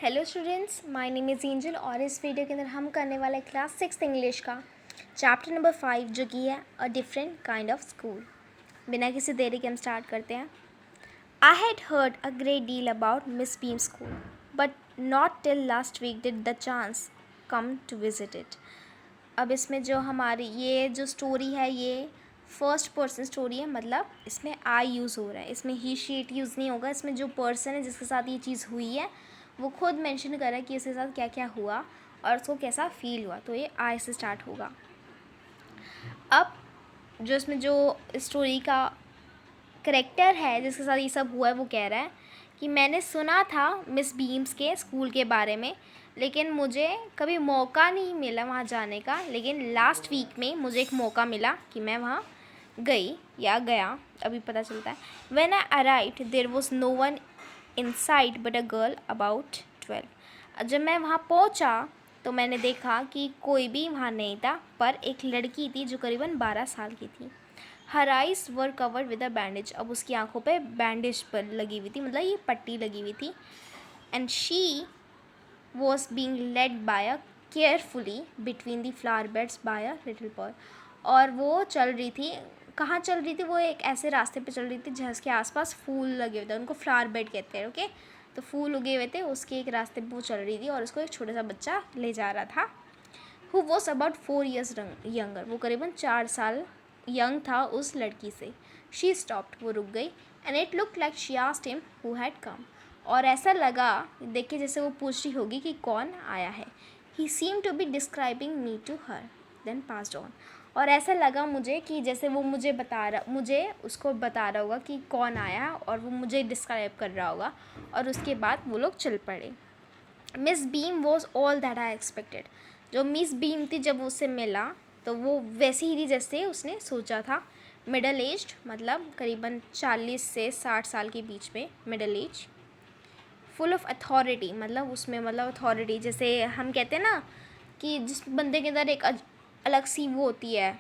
Hello students, my name is Angel और इस video के अंदर हम करने वाले हैं क्लास 6 इंग्लिश का चैप्टर नंबर 5 जो कि है a different kind of school. बिना किसी देरी के हम स्टार्ट करते हैं। I had heard a great deal about Miss Beam school but not till last week did the chance come to visit it. अब इसमें जो हमारी ये जो स्टोरी है ये फर्स्ट पर्सन स्टोरी है, मतलब इसमें आई यूज़ हो रहा है, इसमें ही शीट यूज़ नहीं होगा। इसमें जो पर्सन है जिसके साथ ये चीज़ हुई है वो खुद मेंशन कर रहा है कि उसके साथ क्या क्या हुआ और उसको कैसा फील हुआ, तो ये आई से स्टार्ट होगा। अब जो इसमें जो स्टोरी का करेक्टर है जिसके साथ ये सब हुआ है वो कह रहा है कि मैंने सुना था मिस बीम्स के स्कूल के बारे में, लेकिन मुझे कभी मौका नहीं मिला वहाँ जाने का। लेकिन लास्ट वीक में मुझे एक मौका मिला कि मैं वहाँ गई या गया, अभी पता चलता है। When I arrived there was no one in sight but a girl about 12। जब मैं वहाँ पहुँचा तो मैंने देखा कि कोई भी वहाँ नहीं था, पर एक लड़की थी जो करीबन 12 साल की थी। Her eyes were covered with a bandage. अब उसकी आंखों पे बैंडेज पर लगी हुई थी, मतलब ये पट्टी लगी हुई थी। And she was being led by a carefully between the flower beds by a little boy. और वो चल रही थी, कहाँ चल रही थी, वो एक ऐसे रास्ते पे चल रही थी जिसके आसपास फूल लगे हुए थे, उनको फ्लावर बेड कहते हैं। ओके, तो फूल उगे हुए थे, उसके एक रास्ते पे वो चल रही थी और उसको एक छोटा सा बच्चा ले जा रहा था। Who was about 4 years younger. वो करीबन 4 साल यंग था उस लड़की से। शी स्टॉप्ड, वो रुक गई। And it look like she asked him who had come. और ऐसा लगा देखिए जैसे वो पूछ रही होगी कि कौन आया है। He seem to be describing me to her then passed on. और ऐसा लगा मुझे कि जैसे वो मुझे उसको बता रहा होगा कि कौन आया और वो मुझे डिस्क्राइब कर रहा होगा, और उसके बाद वो लोग चल पड़े। Miss beam was all that I expected. जो मिस बीम थी जब उससे मिला तो वो वैसी ही थी जैसे उसने सोचा था। मिडल एज्ड, मतलब करीबन 40 से 60 साल के बीच में middle age. Full of authority, मतलब उसमें मतलब अथॉरिटी जैसे हम कहते हैं ना कि जिस बंदे के अंदर एक अलग सी वो होती है,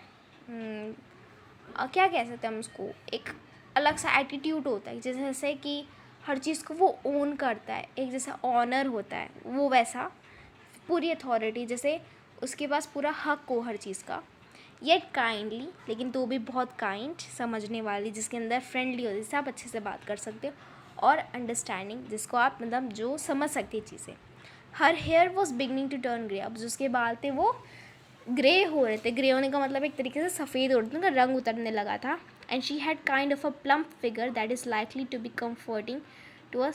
क्या कह सकते हैं हम उसको, एक अलग सा एटीट्यूड होता है, जैसे कि हर चीज़ को वो ओन करता है, एक जैसा ऑनर होता है वो वैसा। पूरी अथॉरिटी, जैसे उसके पास पूरा हक हो हर चीज़ का। येट काइंडली, लेकिन तो भी बहुत काइंड, समझने वाली, जिसके अंदर फ्रेंडली होती है, जिससे आप अच्छे से बात कर सकते हो, और अंडरस्टैंडिंग, जिसको आप मतलब जो समझ सकती है चीज़ें। Her hair was beginning to turn grey. अब जो उसके बाल थे वो ग्रे हो रहे थे। ग्रे होने का मतलब एक तरीके से सफ़ेद हो रहे थे, उनका रंग उतरने लगा था। And she had kind of a plump figure that is likely to be comforting to a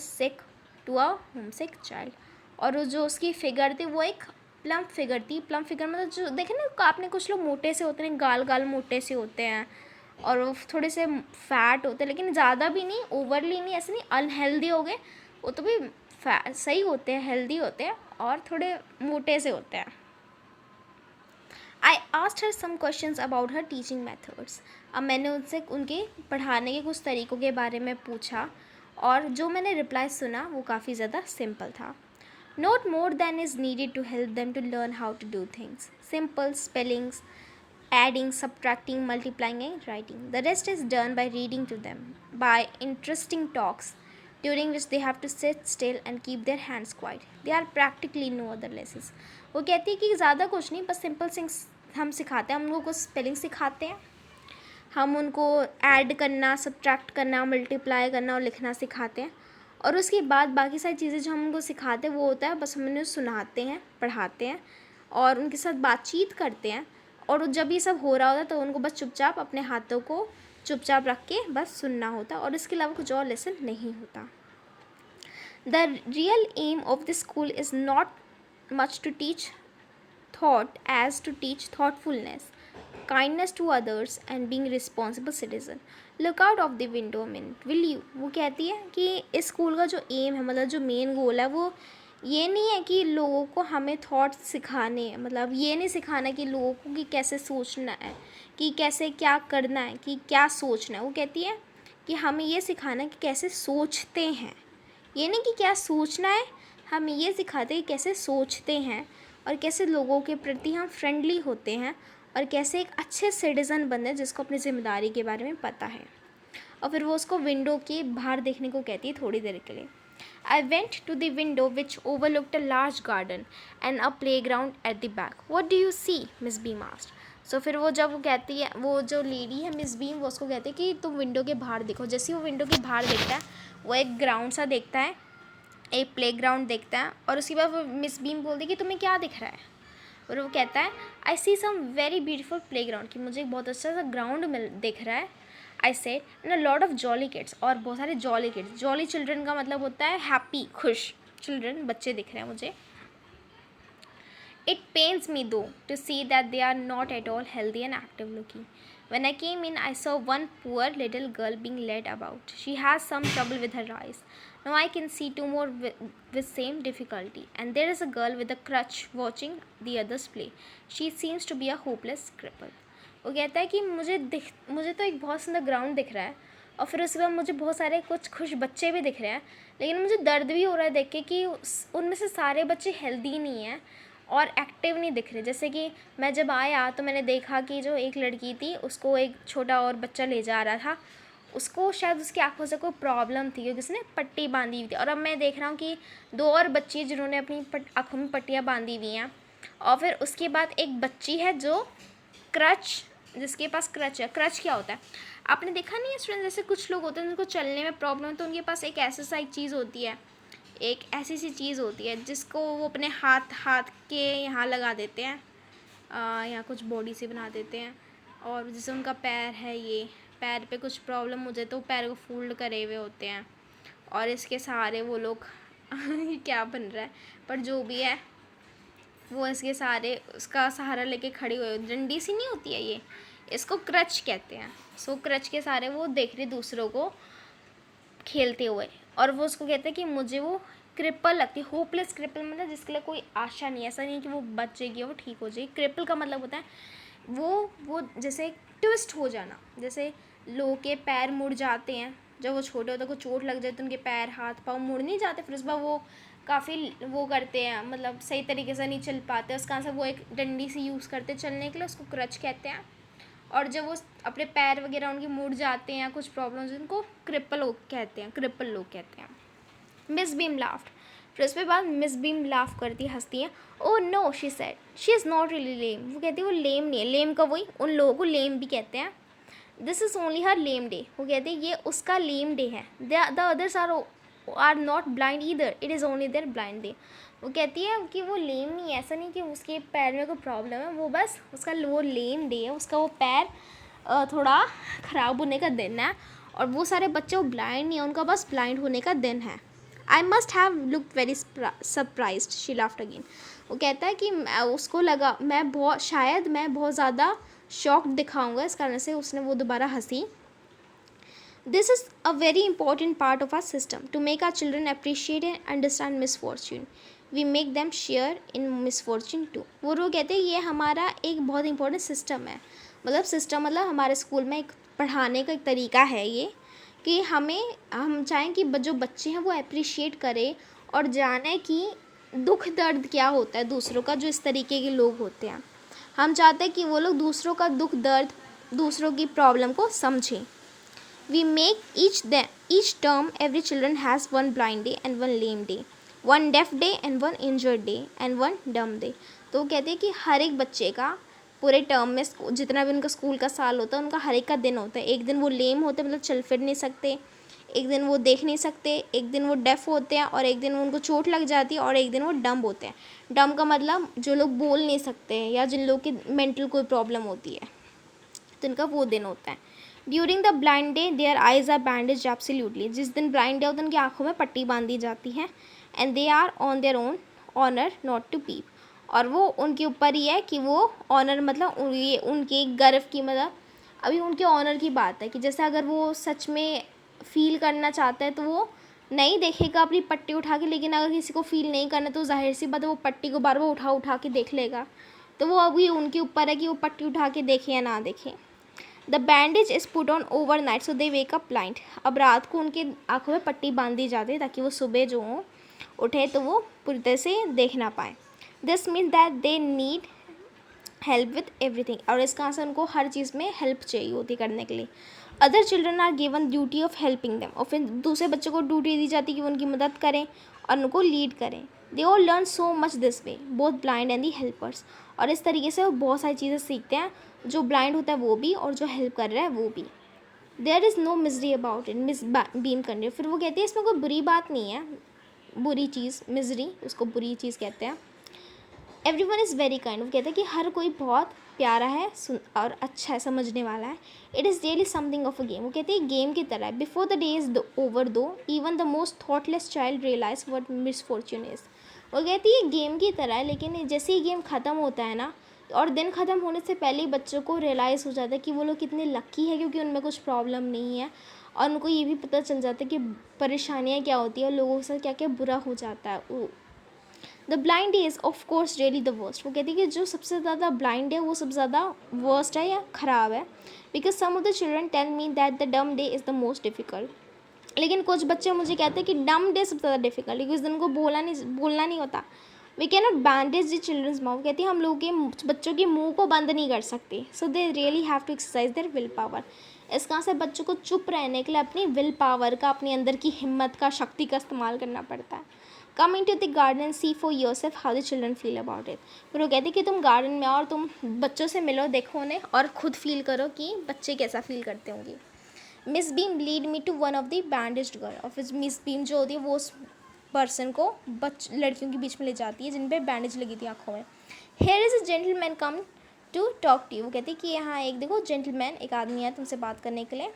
homesick child. और वो जो उसकी फिगर थी वो एक प्लम्प फिगर थी। प्लम्प फिगर मतलब जो देखे ना आपने, कुछ लोग मोटे से होते हैं, गाल गाल मोटे से होते हैं, और वो थोड़े से फैट होते हैं, लेकिन ज़्यादा भी नहीं, ओवरली नहीं, ऐसे नहीं अनहेल्दी हो गए, वो तो भी सही होते हैं, हेल्दी होते हैं, और थोड़े मोटे से होते हैं। I asked her some questions about her teaching methods. अब मैंने उनसे उनके पढ़ाने के कुछ तरीक़ों के बारे में पूछा, और जो मैंने रिप्लाई सुना वो काफ़ी ज़्यादा सिंपल था। Not more than is needed to help them to learn how to do things. Simple spellings, adding, subtracting, multiplying and writing. The rest is done by reading to them, by interesting talks, during which they have to sit still and keep their hands quiet. They are practically no other lessons. वो कहती है कि ज़्यादा कुछ नहीं, बस simple things हम सिखाते हैं। हम लोगों को स्पेलिंग सिखाते हैं, हम उनको ऐड करना, सब्ट्रैक्ट करना, मल्टीप्लाई करना और लिखना सिखाते हैं, और उसके बाद बाकी सारी चीज़ें जो हम उनको सिखाते हैं वो होता है बस हम उन्हें सुनाते हैं, पढ़ाते हैं और उनके साथ बातचीत करते हैं। और जब ये सब हो रहा होता है तो उनको बस चुपचाप अपने हाथों को चुपचाप रख के बस सुनना होता, और इसके अलावा कुछ और लेसन नहीं होता। The real aim of the school is not much to teach thought as to teach thoughtfulness, kindness to others and being responsible citizen. Look out of the window a minute, will you? वो कहती है कि इस school का जो M है, मतलब जो मेन गोल है, वो ये नहीं है कि लोगों को हमें थॉट्स सिखाने हैं, मतलब ये नहीं सिखाना कि लोगों को कि कैसे सोचना है, कि कैसे क्या करना है, कि क्या सोचना है। वो कहती है कि हमें ये सिखाना है कि कैसे सोचते हैं, ये नहीं कि क्या सोचना है, हम ये सिखाते हैं कि कैसे सोचते हैं और कैसे लोगों के प्रति हम फ्रेंडली होते हैं और कैसे एक अच्छे सिटीज़न बनते हैं जिसको अपनी ज़िम्मेदारी के बारे में पता है। और फिर वो उसको विंडो के बाहर देखने को कहती है थोड़ी देर के लिए। I went to the window which overlooked a large garden and a playground at the back. What do you see? Miss Beam asked. So फिर वो जब वो कहती है, वो जो लेडी है मिस बीम, वो उसको कहती है कि तुम विंडो के बाहर देखो. जैसे ही वो विंडो के बाहर देखता है, वो एक ग्राउंड सा देखता है, एक प्ले ग्राउंड देखता है, और उसके बाद वो मिस बीम बोलती है कि तुम्हें क्या दिख रहा है. और वो कहता है I see some very beautiful playground, कि मुझे एक बहुत अच्छा सा ग्राउंड दिख रहा है. I said and a lot of jolly kids, और बहुत सारे जॉली किड्स. जॉली चिल्ड्रन का मतलब होता है हैप्पी, खुश चिल्ड्रन, बच्चे दिख रहे हैं मुझे. It pains me though to see that they are not at all healthy and active looking. When I came in, I saw one poor little girl being led about. She has some trouble with her eyes. Now I can see two more with same difficulty. And there is a girl with a crutch watching the others play. She seems to be a hopeless cripple. वो कहता है कि मुझे तो एक बहुत सुंदर ground दिख रहा है, और फिर उसके बाद मुझे बहुत सारे कुछ खुश बच्चे भी दिख रहे हैं, लेकिन मुझे दर्द भी हो रहा है देख के कि उनमें से सारे बच्चे हेल्दी नहीं हैं और एक्टिव नहीं दिख रहे. जैसे कि मैं जब आया तो मैंने देखा कि जो एक लड़की थी उसको एक छोटा और बच्चा ले जा रहा था, उसको शायद उसकी आंखों से कोई प्रॉब्लम थी क्योंकि उसने पट्टी बांधी हुई थी. और अब मैं देख रहा हूँ कि दो और बच्ची जिन्होंने अपनी आँखों में पट्टियाँ बांधी हुई हैं, और फिर उसके बाद एक बच्ची है जो क्रच, जिसके पास क्रच है. क्रच क्या होता है आपने देखा नहीं है स्टूडेंट? जैसे कुछ लोग होते हैं जिनको चलने में प्रॉब्लम है, तो उनके पास एक ऐसा एक चीज़ होती है, एक ऐसी सी चीज़ होती है जिसको वो अपने हाथ के यहाँ लगा देते हैं, यहाँ कुछ बॉडी से बना देते हैं, और जैसे उनका पैर है, ये पैर पे कुछ प्रॉब्लम हो जाए तो पैर को फोल्ड करे हुए होते हैं, और इसके सहारे वो लोग ये क्या बन रहा है, पर जो भी है वो इसके सहारे उसका सहारा लेके खड़ी हुई, डंडी सी नहीं होती है ये, इसको क्रच कहते हैं. सो क्रच के सहारे वो देख रही दूसरों को खेलते हुए, और वो उसको कहते हैं कि मुझे वो क्रिपल लगती है. होपलेस क्रिपल मतलब जिसके लिए कोई आशा नहीं, ऐसा नहीं कि वो बचेगी, वो ठीक हो जाएगी. क्रिपल का मतलब होता है वो जैसे ट्विस्ट हो जाना, जैसे लोगों के पैर मुड़ जाते हैं जब वो छोटे होते, को चोट लग जाए तो उनके पैर हाथ पाँव मुड़ नहीं जाते, फिर उस बार वो काफ़ी वो करते हैं, मतलब सही तरीके से नहीं चल पाते, उसका आंसर वो एक डंडी से यूज़ करते चलने के लिए, उसको क्रच कहते हैं. और जब वो अपने पैर वगैरह उनके मुड़ जाते हैं, कुछ प्रॉब्लम्स, उनको क्रिपल लोग कहते हैं. Miss Beam laughed. फिर उसके बाद मिस बीम लाफ करती हंसती है. Oh no, she said, she is not really lame. वो कहती है वो लेम नहीं है. लेम का वही, उन लोगों को लेम भी कहते हैं. This is only her lame day. वो कहते हैं ये उसका लेम डे है. The others are not blind either, it is only their blind day. वो कहती है कि वो लेम नहीं है, ऐसा नहीं कि उसके पैर में कोई प्रॉब्लम है, वो बस उसका वो लेम डे है, उसका वो पैर थोड़ा ख़राब होने का दिन है, और वो सारे बच्चे वो ब्लाइंड नहीं है, उनका बस ब्लाइंड होने का दिन है. I must have looked very surprised, she laughed again. वो कहता है कि उसको लगा मैं बहुत ज़्यादा शॉक्ड दिखाऊंगा, इस कारण से उसने वो दोबारा हंसी. This is a very important part of our system to make our children appreciate and understand misfortune. We make them share in misfortune too. वो लोग कहते हैं ये हमारा एक बहुत इंपॉर्टेंट सिस्टम है. मतलब हमारे स्कूल में एक पढ़ाने का एक तरीका है ये, कि हम चाहें कि जो बच्चे हैं वो अप्रिशिएट करें और जाने कि दुख दर्द क्या होता है दूसरों का, जो इस तरीके के लोग होते हैं. हम चाहते हैं कि वो लोग दूसरों का दुख दर्द, दूसरों की प्रॉब्लम को समझें. We make each term every children has one blind day and one lame day, one deaf day and one injured day and one dumb day. तो वो कहते हैं कि हर एक बच्चे का पूरे टर्म में जितना भी उनका स्कूल का साल होता है, उनका हर एक का दिन होता है. एक दिन वो लेम होते हैं, मतलब चल फिर नहीं सकते, एक दिन वो देख नहीं सकते, एक दिन वो डेफ होते हैं, और एक दिन उनको चोट लग जाती है, और एक दिन वो डम्ब होते हैं. डम्ब का मतलब जो लोग बोल नहीं सकते या जिन लोग की मेंटल कोई प्रॉब्लम होती है, तो इनका वो दिन होता है. During the blind day their eyes are bandaged absolutely. जिस दिन ब्लाइंड डे होता है उनकी आँखों में पट्टी बांधी जाती है. And they are on their own honour not to peep. और वो उनके ऊपर ही है कि वो ऑनर मतलब ये उनके गर्व की, मतलब अभी उनके ऑनर की बात है कि जैसे अगर वो सच में फ़ील करना चाहता है तो वो नहीं देखेगा अपनी पट्टी उठा के, लेकिन अगर किसी को फ़ील नहीं करना तो जाहिर सी बात है वो पट्टी को बार बार उठा के देख लेगा. तो वो अभी उनके ऊपर है कि वो पट्टी उठा के देखें या ना देखें. The bandage is put on over night so they wake up blind. अब रात को उनके आँखों में पट्टी बांधी जाती है ताकि वो सुबह जो हो उठे तो वो पूरी तरह से देख ना पाए. This means that they need help with everything. और इसका आंसर उनको हर चीज़ में हेल्प चाहिए होती करने के लिए. Other children are given duty of helping them, और फिर दूसरे बच्चों को ड्यूटी दी जाती है कि वो उनकी मदद करें और उनको लीड करें. They all learn so much this way, both blind and the helpers. और इस तरीके से वो बहुत सारी चीज़ें सीखते हैं, जो ब्लाइंड होता है वो भी और जो हेल्प कर रहा है वो भी. There is no misery about it, Miss Beam करने. फिर वो कहती है इसमें कोई बुरी बात नहीं है, बुरी चीज़ मिजरी, उसको बुरी चीज़ कहते हैं. एवरीवन इज़ वेरी काइंड, वो कहते हैं कि हर कोई बहुत प्यारा है और अच्छा है, समझने वाला है. It is really something of a game, वो कहते हैं गेम की तरह है. Before the day is over though even the most thoughtless child realise what misfortune is. वो कहती है गेम की तरह है, लेकिन जैसे ही गेम ख़त्म होता है ना, और दिन ख़त्म होने से पहले ही बच्चों को रियलाइज़ हो जाता है कि वो लोग कितने लक्की है क्योंकि उनमें कुछ प्रॉब्लम नहीं है, और उनको ये भी पता चल जाता है कि परेशानियाँ क्या होती है और लोगों के साथ क्या क्या बुरा हो जाता है. The blind is of course really the worst, वो कहती है कि जो सबसे ज़्यादा ब्लाइंड है वो सबसे ज़्यादा वर्स्ट है या ख़राब है. Because some of the children tell me that the dumb day is the most difficult. लेकिन कुछ बच्चे मुझे कहते हैं कि डम डे सबसे ज़्यादा डिफ़िकल्ट है, क्योंकि उस दिन को बोलना नहीं होता. We can not bandage the children's mouth, कहती है हम लोगों के बच्चों के मुंह को बंद नहीं कर सकते. So they really have to exercise their willpower. इस कारण से बच्चों को चुप रहने के लिए अपनी विल पावर का, अपने अंदर की हिम्मत का, शक्ति का इस्तेमाल करना पड़ता है. Coming to the garden and see for yourself how the children feel about it. फिर वो कहते कि तुम गार्डन में आओ और तुम बच्चों से मिलो, देखो उन्हें और खुद फील करो कि बच्चे कैसा फील करते होंगे. Miss Beam lead me to one of the bandaged girl, और फिर मिस बीम जो होती है वो उस पर्सन को लड़कियों के बीच में ले जाती है जिन पे बैंडेज लगी थी आँखों में. Here is a gentleman come to talk to you, वो कहती है कि यहाँ एक देखो जेंटलमैन, एक आदमी है तुमसे बात करने के लिए.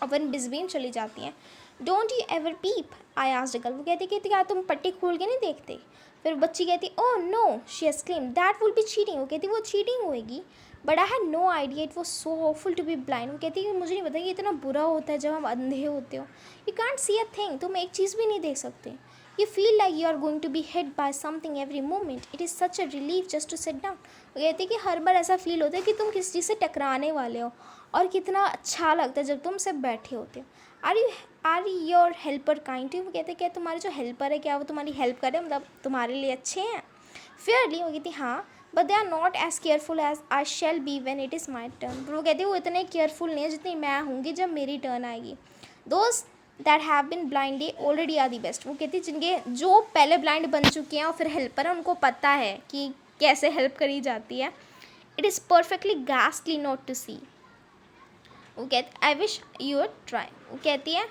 और फिर मिस बीम चली जाती हैं. Don't you ever peep I asked the girl, वो कहती कि क्या तुम पट्टी खोल के नहीं देखते. फिर बच्ची कहती oh no she exclaimed that will be cheating, वो कहती वो चीटिंग होएगी. But I had no idea it was so hopeful to be blind, वो कहती है मुझे नहीं पता कि इतना बुरा होता है जब हम अंधे होते हो. You can't see a thing, तुम एक चीज़ भी नहीं देख सकते. You feel like you are going to be hit by something every moment. It is such a relief just to sit down. वो कहती है कि हर बार ऐसा फील होता है कि तुम किसी चीज़ से टकराने वाले हो, और कितना अच्छा लगता है जब तुम सिर्फ बैठे होते हो. Are your helper kind too, वो कहते हैं क्या तुम्हारे जो हेल्पर है क्या वो तुम्हारी हेल्प करे, मतलब तुम्हारे लिए अच्छे हैं. फेयरली, वो कहती हाँ, but they are not as careful as I shall be when it is my turn. वो कहती है वो इतने केयरफुल नहीं है जितनी मैं होंगी जब मेरी टर्न आएगी. दोस्त that have been blind day already are the best, वो कहती है जिनके जो पहले ब्लाइंड बन चुके हैं और फिर हेल्पर है, उनको पता है कि कैसे हेल्प करी जाती है. It is perfectly ghastly not to see, वो कहती I wish you would try. वो कहती है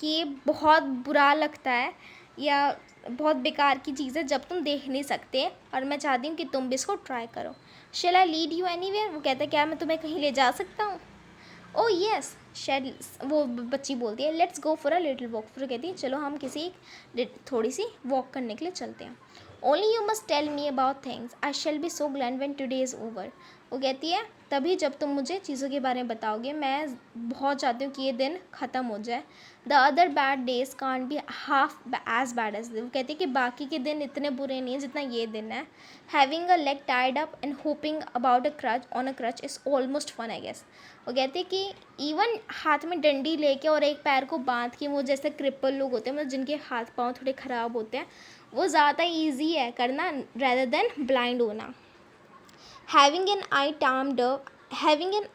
कि ये बहुत बुरा लगता है या बहुत बेकार की चीज़ है जब तुम देख नहीं सकते, और मैं चाहती हूँ कि तुम भी इसको ट्राई करो. Shall I lead you anywhere, वो कहता है क्या मैं तुम्हें कहीं ले जा सकता हूँ. ओ येस शायद, वो बच्ची बोलती है let's go for a little walk. फिर कहती है चलो हम किसी थोड़ी सी वॉक करने के लिए चलते हैं. Only you must tell me about things I shall be so glad when today is over. वो कहती है तभी जब तुम मुझे चीज़ों के बारे में बताओगे, मैं बहुत चाहती हूँ कि ये दिन ख़त्म हो जाए. The other bad days can't be half as bad as. वो कहती है कि बाकी के दिन इतने बुरे नहीं हैं जितना ये दिन है. Having a leg tied up and hopping about a crutch on a crutch is almost fun I guess. वो कहते हैं कि इवन हाथ में डंडी लेके और एक पैर को बांध के, वो जैसे क्रिपल लोग होते हैं मतलब जिनके हाथ पाँव थोड़े ख़राब होते हैं, वो ज़्यादा ईजी है करना रेदर देन ब्लाइंड होना. Having an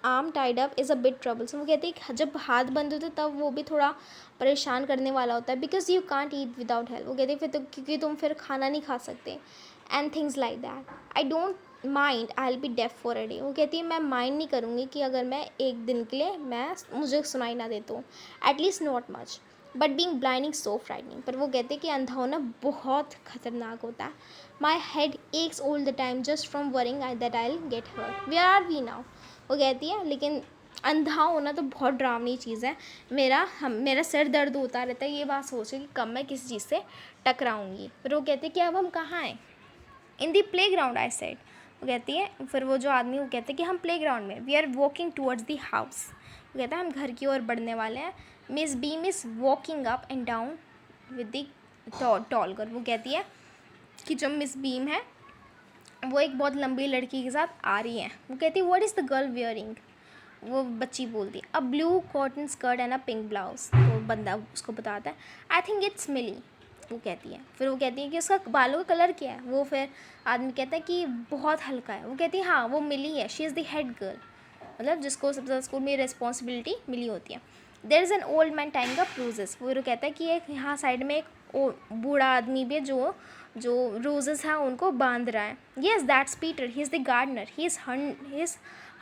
arm tied up is a bit troublesome. वो कहते हैं जब हाथ बंद होते तब वो भी थोड़ा परेशान करने वाला होता है. Because you can't eat without help, वो कहते हैं फिर तो क्योंकि तुम फिर खाना नहीं खा सकते. And things like that. I don't mind I will be deaf for a day. वो कहती है मैं माइंड नहीं करूँगी कि अगर मैं एक दिन के लिए मुझे सुनाई ना देता हूँ, at least not much. But being blinding so frightening. पर वो कहते हैं कि अंधा होना बहुत ख़तरनाक होता है. My head aches all the time just from worrying that I will get hurt. Where are we now. वो कहती है लेकिन अंधा होना तो बहुत डरावनी चीज़ है. मेरा सिर दर्द होता रहता है ये बात सोच के कि कब मैं किसी चीज़ से टकराऊँगी. फिर वो कहते हैं कि अब हम कहाँ हैं. In the playground I said. वो कहती है फिर वो जो आदमी वो कहते हैं कि हम प्ले ग्राउंड में. We are walking towards the house. वो कहता है हम घर की ओर बढ़ने वाले हैं. Miss beam is walking up and down with the tall girl. वो कहती है कि जो मिस बीम है वो एक बहुत लंबी लड़की के साथ आ रही है. वो कहती है what is the girl wearing. वो बच्ची बोलती है a blue cotton skirt and a pink blouse. तो बंदा उसको बताता है आई थिंक इट्स मिली. वो कहती है फिर वो कहती है कि उसका बालों का कलर क्या है. वो फिर आदमी कहता है कि बहुत हल्का है. वो कहती है हाँ वो मिली है, she is the head girl. मतलब जिसको सबसे ज़्यादा स्कूल में रिस्पॉन्सिबिलिटी मिली होती है. There is an old man tying up roses. वो कहता है कि एक यहाँ साइड में एक बूढ़ा आदमी भी है जो रोजेस हैं उनको बांध रहा है. Yes that's Peter, he is the gardener, he is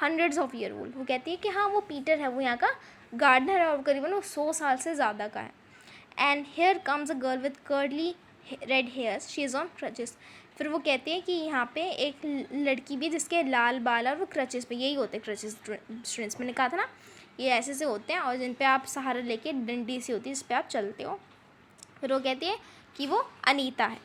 hundreds of year old. वो कहती है कि हाँ वो पीटर है, वो यहाँ का गार्डनर है और करीबन वो 100 साल से ज़्यादा का है. And here comes a girl with curly red hairs, she is on crutches. फिर वो कहती है कि यहाँ पे एक लड़की भी जिसके लाल बाल और वो क्रचेस पे, यही होते हैं क्रचेस स्टूडेंट्स, मैंने कहा था ना ये ऐसे से होते हैं और जिन पे आप सहारा लेके डंडी सी होती है जिस पे आप चलते हो. फिर वो कहती है कि वो अनीता है.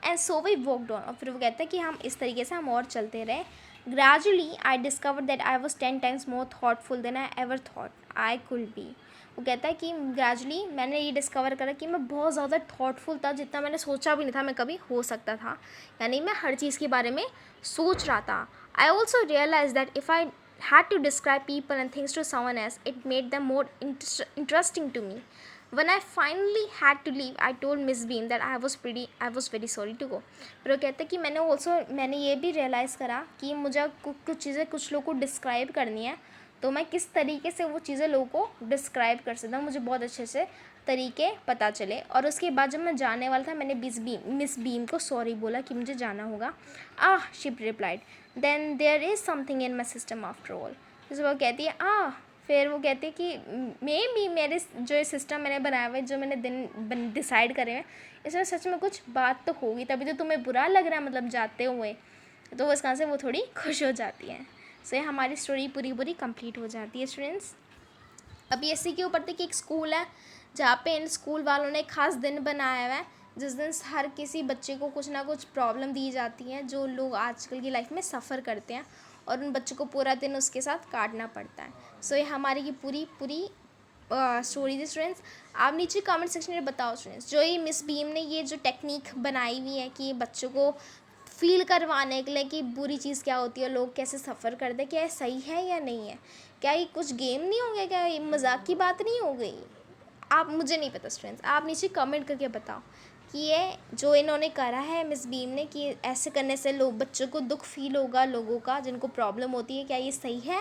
And so we walked on. और फिर वो कहता है कि हम इस तरीके से हम और चलते रहे. Gradually I discover that I was 10 times more thoughtful than I ever thought I could be. वो कहता है कि ग्रेजुअली मैंने ये डिस्कवर करा कि मैं बहुत ज़्यादा थॉटफुल था, जितना मैंने सोचा भी नहीं था मैं कभी हो सकता था. यानी मैं हर चीज़ के बारे में सोच रहा था. I also realise that if I had to describe people and things to someone else, it made them more interesting to me. When I finally had to leave, I told Miss Beam that I was very sorry to go. फिर वो कहते हैं कि मैंने ये भी realise करा कि मुझे कुछ चीज़ें कुछ लोगों को डिस्क्राइब करनी है, तो मैं किस तरीके से वो चीज़ें लोगों को डिस्क्राइब कर सकता हूँ, मुझे बहुत अच्छे से तरीके पता चले. और उसके बाद जब मैं जाने वाला था मैंने मिस बीम को सॉरी बोला कि मुझे जाना होगा. She replied, then there is something in my system after all. जैसे वो कहती है फिर वो कहती है कि मे बी मेरे जो ये सिस्टम मैंने बनाया हुआ है, जो मैंने दिन डिसाइड करे हैं, इसमें सच में कुछ बात तो होगी, तभी तो तुम्हें बुरा लग रहा है मतलब जाते हुए. तो इस कारण से वो थोड़ी खुश हो जाती है. सो ये हमारी स्टोरी पूरी कंप्लीट हो जाती है स्टूडेंट्स. अभी इसी के ऊपर कि एक स्कूल है जहाँ पे इन स्कूल वालों ने खास दिन बनाया हुआ है जिस दिन हर किसी बच्चे को कुछ ना कुछ प्रॉब्लम दी जाती है जो लोग आजकल की लाइफ में सफ़र करते हैं और उन बच्चों को पूरा दिन उसके साथ काटना पड़ता है. सो ये हमारी की पूरी स्टोरी थी स्टूडेंट्स. आप नीचे कमेंट सेक्शन में बताओ स्टूडेंट्स, जो ये मिस बीम ने ये जो टेक्निक बनाई हुई है कि बच्चों को फील करवाने के लिए कि बुरी चीज़ क्या होती है, लोग कैसे सफ़र करते हैं, क्या ये सही है या नहीं है, क्या ये कुछ गेम नहीं हो गया, क्या ये मजाक की बात नहीं हो गई. आप, मुझे नहीं पता स्टूडेंट्स, आप नीचे कमेंट करके बताओ कि ये जो इन्होंने करा है मिस बीम ने कि ऐसे करने से लोग बच्चों को दुख फील होगा, लोगों का जिनको प्रॉब्लम होती है, क्या ये सही है,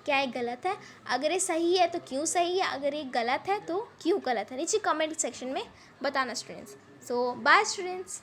क्या ये गलत है. अगर ये सही है तो क्यों सही है, अगर ये गलत है तो क्यों गलत है, नीचे कमेंट सेक्शन में बताना स्टूडेंट्स. सो बाय स्टूडेंट्स.